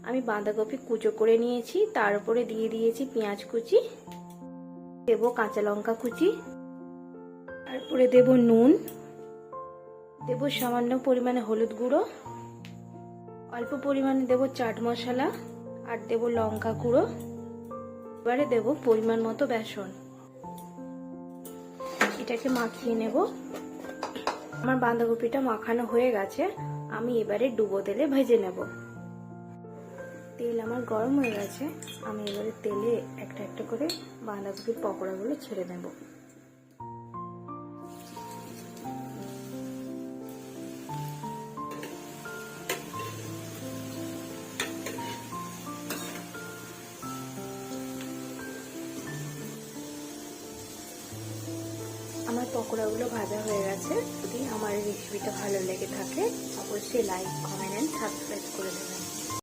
আমি বাঁধাকপি কুচো করে নিয়েছি, তার উপরে দিয়ে দিয়েছি পেঁয়াজ কুচি, দেব কাঁচা লঙ্কা কুচি, তারপরে দেব নুন, দেব সামান্য পরিমাণে হলুদ গুঁড়ো, অল্প পরিমাণে দেব চাট মশলা আর দেব লঙ্কা গুঁড়ো। এবারে দেব পরিমাণ মতো বেসন। এটাকে মাখিয়ে নেব। আমার বাঁধাকপিটা মাখানো হয়ে গেছে, আমি এবারে ডুবো তেলে ভেজে নেব। তেল আমার গরম হয়ে গেছে, আমি এবারে তেলে একটা একটা করে বাঁধাকপির পকোড়াগুলো ছেড়ে নেব। আমার পকোড়াগুলো ভাজা হয়ে গেছে। যদি আমার এই রেসিপিটা ভালো লেগে থাকে অবশ্যই লাইক, কমেন্ট এন্ড সাবস্ক্রাইব করে দেবেন।